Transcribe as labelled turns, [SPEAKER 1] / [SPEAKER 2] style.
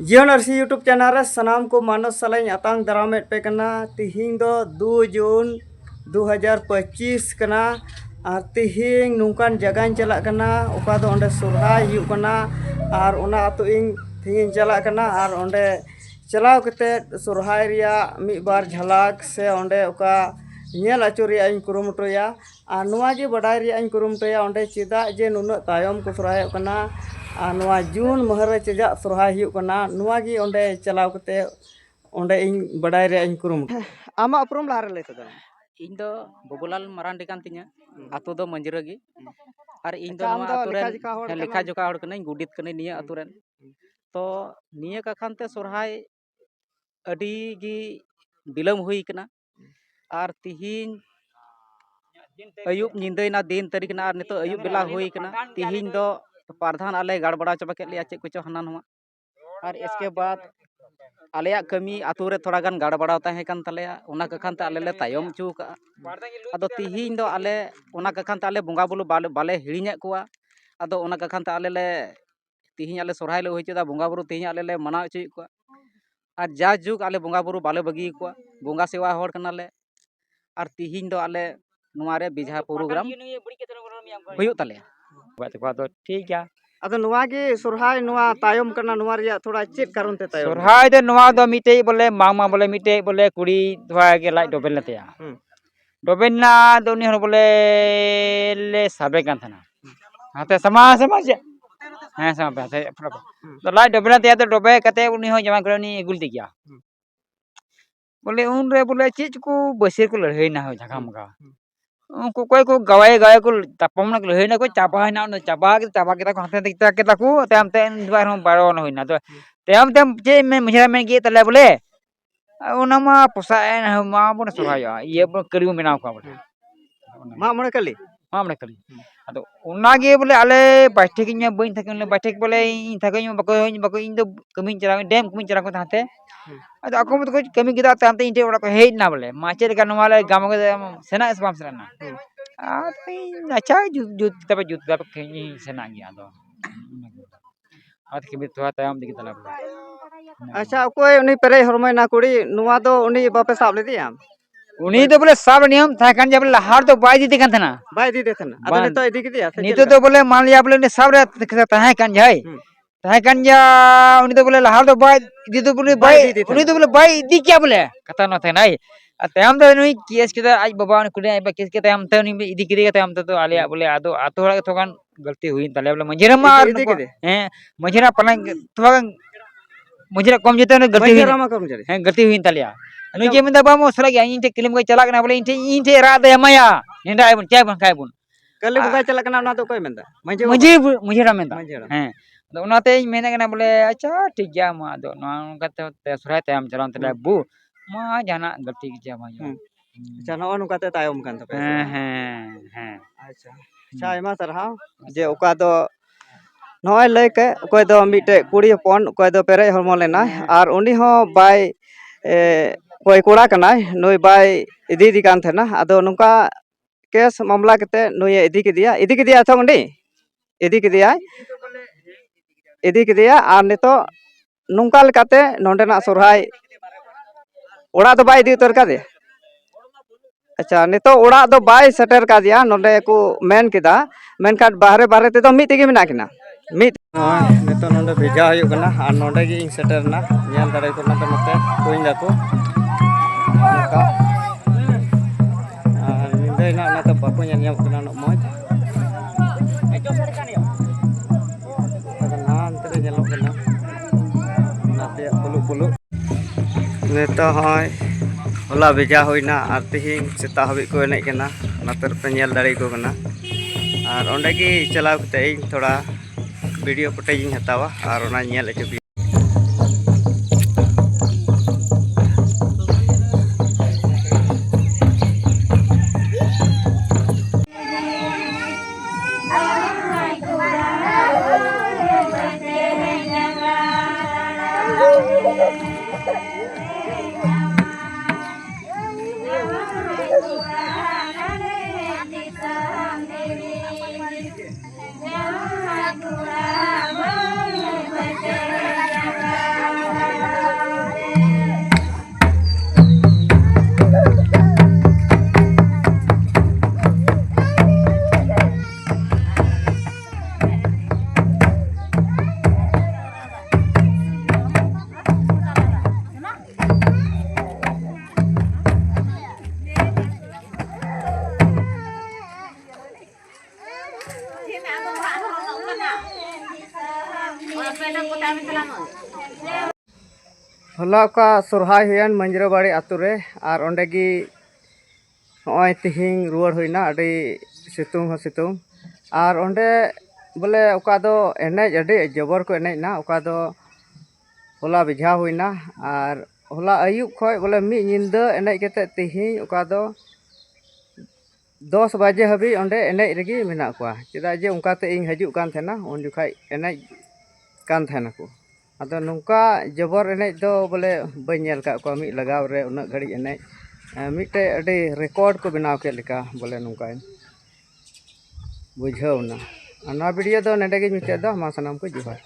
[SPEAKER 1] जीवन Arsi YouTube channel रे सनाम को मानस सलाइन आतांग दारामेट पे कना तिहिंग दो 2 जून 2025 कना और तिहिंग नुकान जगह चला कना ओका दो ओंडे सुरहाय हुयु कना और ओना अतु इंग तिहिंग चला कना और ओंडे चलाव कते सुरहाय रिया मी बार झलक से ओंडे ओका नेल आचु रिया इन कुरुमुटुया और नुआ गे बडाय रिया इन कुरुमुटुया ओंडे चिदा जे नुन तायम को सुरहाय कना नुआ जून महरे चेजा सुरहाय हुयु कना नुआ गे ओंडे चलाव कते ओंडे इन बडाय रिया इन कुरुमुटु आमा उपरुम लारे ले तदा
[SPEAKER 2] इन दो बबुलाल मरांडी कान तिᱧᱟ आतु दो मंजरगी और इन दो
[SPEAKER 1] आम
[SPEAKER 2] नवा
[SPEAKER 1] दो
[SPEAKER 2] आतु रेन
[SPEAKER 1] लेखा
[SPEAKER 2] जोखा हड़ कने गुडित कने निया आतु रेन तो निया कखान ते सोरहाय अडी गी बिलम हुई कना और तिहिन अयुब निंदैना दिन तारीख ना और नितो अयुब बेला हुई कना तिहिन दो प्रधान आले गड़बड़ा चबा के लिया चे कुछ हना नवा और इसके बाद आलिया कमी आतु रे थोड़ा गान गड़बड़ा ताहे कान तलेया उना कखान ते आले ले तायम चू का अदो तिहिन दो आले उना कखान ते आले बोंगा बुलु बाले हिड़िഞ്ഞ कुआ अदो उना कखान ते आले ले तिहिन आले सोरहाय ले होई चदा बोंगा बुरु तिहिन आले ले मनाव चुई कुआ और जा जुग आले बोंगा बुरु बाले बगी कुआ बोंगा सेवा होड़ कना ले और तिहिन दो आले नुआ रे बिझा प्रोग्राम हुयु तलेया बात को तो ठीक है
[SPEAKER 1] अदो नुआ गे सुरहाय नुआ तायम कना नुआ रिया थोड़ा चेक कारण ते तायम
[SPEAKER 2] सोरहाय दे नुआ दो मिटे बोले मामा बोले मिटे बोले कुड़ी थोड़ा के लाई डोबेल नतेया डोबेना दो नि बोले ले साबे कान थना हाते समा हाँ sama पे तो लाई डोबेल नतेया तो डोबे कते उनी हो जमा करनी गुल दिया बोले उन रे बोले चीज को बसेर को लड़ाई ना हो झका मका उनको कोई को गवाए को तापम ना लड़ाई ना कोई चाबा ना चाबा के हाथे दिखता के ताकू तेम ते बार हम बारो न होइना तो तेम जे मैं मुझे में गे तले बोले उना मा पोसा ना मा बन सोहाया ये करियो मेना को बोले
[SPEAKER 1] मा मणे कली
[SPEAKER 2] अदो उना गे बोले आले बैठक इन बइन थकन बैठक बोले इन थकन बको इन दो कमी चला डेम कमी चला को थाते अदो ako मत कुछ कमी गिदा तांते इन ओड़ा को हेज ना बोले माचे रे का वाले गाम के सेना इसबाम सेना अच्छा जुत तबे कहीं सेना गया दो आत के तो तायम दिख तला
[SPEAKER 1] अच्छा कोई उनी पेरे हरमय ना कुड़ी नुआ दो उनी बापे साब ले दिया
[SPEAKER 2] उनी तो बोले सब नियम था कान जब हार तो by the can't थना
[SPEAKER 1] by the देखना अदो ने तो इदी के दिया
[SPEAKER 2] नीतो तो बोले मान लिया बोले ने सब रे तहे कान जाय तहे कान जा उनी तो बोले हार तो बाई दी तो बोले बाई उनी तो बोले बाई दी क्या बोले कथा न थे नहीं तयम तो नुई केस के आज बाबा ने कुड़ी आई केस के तयम तो नी इदी के तयम तो आलिया बोले आदो आतो हड़ा तो कान गलती हुई तले बोले मंजरा मार हैं मंजरा पलंग तो मंजरा कम जेते ने गलती हुई हैं गलती हुई तलिया नु जे में दबा मो सला गया इन किलिम के चला बोले इन रा दे माया निंदा आई बन चाय बन खाय बन
[SPEAKER 1] कल बुगा चला कना ना तो कोई मेंदा
[SPEAKER 2] मंजरा मेंदा हैं तो उनाते मेने कना बोले अच्छा ठीक गया मा दो ना कते सुराय तयम चलान तले बु मा जाना गलती के मा
[SPEAKER 1] अच्छा नो नु कते तायम कान तपे
[SPEAKER 2] हैं
[SPEAKER 1] अच्छा अच्छा एमा तरहा जे ओका दो नय लय के कोई दो मिटे कुड़ी हपन कोई दो पेरे हरमो लेना और उनी हो बाय कोई कोड़ा कनाय नय बाय इदी कान थेना अदो नुका केस मामला कते नय इदी के दिया तो गंडी इदी के दिया और नितो नुका लकाते नोंडेना सोरहाय ओड़ा तो बाय इदी उतर का दे अच्छा नितो ओड़ा दो बाय सेटर का दिया नोंडे को मेन किदा मेन कार्ड बाहरे ते तो मित गे मेना किना मित नितो नोंडे भेजा हुयु कना और नोंडे गे इन सेटर ना नेल दाड़े को ना तो मते कोइन दाको का निंदे ना तो बाको नेल ᱧᱟᱢ कना नो मज ना अंतरे नेलो कना नाते पुलु नितो होय होला भेजा होइना और तिहिन सेता हबि को एनेज कना नातर पे नेल दाड़े को कना और ओंडे गे चलाव कते इन थोड़ा वीडियो फुटेज इन हतावा और ओना नेल अचो ᱦᱚᱞᱟ ᱚᱠᱟ ᱥᱚᱨᱦᱟᱭ ᱦᱩᱭᱮᱱ ᱢᱟᱸᱡᱨᱟᱹᱵᱟᱲᱤ ᱟᱛᱳ ᱨᱮ ᱟᱨ ᱚᱸᱰᱮ ᱜᱮ ᱱᱚᱜᱼᱚᱭ ᱛᱤᱦᱤᱧ ᱨᱩᱣᱟᱹᱲ ᱦᱩᱭᱱᱟ ᱟᱹᱰᱤ ᱥᱤᱛᱩᱝ ᱦᱚᱸ ᱥᱤᱛᱩᱝ ᱟᱨ ᱚᱸᱰᱮ ᱵᱚᱞᱮ ᱚᱠᱟ ᱫᱚ ᱮᱱᱮᱡ ᱟᱹᱰᱤ ᱡᱚᱵᱚᱨ ᱠᱚ ᱮᱱᱮᱡ ᱮᱱᱟ ᱚᱠᱟ ᱫᱚ ᱦᱚᱞᱟ ᱵᱮᱡᱷᱟ ᱦᱩᱭᱱᱟ ᱟᱨ ᱦᱚᱞᱟ ᱟᱹᱭᱩᱵ ᱠᱷᱚᱡ ᱵᱚᱞᱮ ᱢᱤᱫ ᱧᱤᱫᱟᱹ ᱮᱱᱮᱡ ᱠᱟᱛᱮᱫ ᱛᱤᱦᱤᱧ ᱚᱠᱟ ᱫᱚ 10 ᱵᱟᱡᱮ ᱦᱟᱹᱵᱤᱡ ᱚᱸᱰᱮ ᱮᱱᱮᱡ ᱨᱮᱜᱮ ᱢᱮᱱᱟᱜ ᱠᱚᱣᱟ ᱪᱮᱫᱟᱜ ᱡᱮ ᱚᱱᱠᱟᱛᱮ ᱤᱧ ᱦᱤᱡᱩᱜ ᱠᱟᱱ ᱛᱟᱦᱮᱱᱟ ᱩᱱ ᱡᱚᱠᱷᱟᱡ ᱮᱱᱮᱡ ᱠᱟᱱ ᱛᱟᱦᱮᱱᱟᱠᱚ ᱟᱫᱚ ᱱᱚᱝᱠᱟ ᱡᱚᱵᱚᱨ ᱮᱱᱮᱡ ᱫᱚ ᱵᱚᱞᱮ ᱵᱟᱹᱧ ᱧᱮᱞ ᱟᱠᱟᱫ ᱠᱚᱣᱟ ᱢᱤᱫ ᱞᱟᱜᱟᱣ ᱨᱮ ᱩᱱᱟᱹᱜ ᱜᱷᱟᱹᱲᱤᱡ ᱮᱱᱮᱡ ᱢᱤᱫᱴᱮᱡ ᱟᱹᱰᱤ ᱨᱮᱠᱚᱨᱰ ᱠᱚ ᱵᱮᱱᱟᱣ ᱠᱮᱫ ᱞᱮᱠᱟ ᱵᱚᱞᱮ ᱱᱚᱝᱠᱟᱧ ᱵᱩᱡᱷᱟᱹᱣ ᱮᱱᱟ ᱱᱚᱣᱟ ᱵᱷᱤᱰᱤᱭᱳ ᱫᱚ ᱱᱚᱰᱮ ᱜᱤᱧ ᱢᱩᱪᱟᱹᱫ ᱮᱫᱟ ᱢᱟ ᱥᱟᱱᱟᱢ ᱠᱚ ᱡᱚᱦᱟᱨ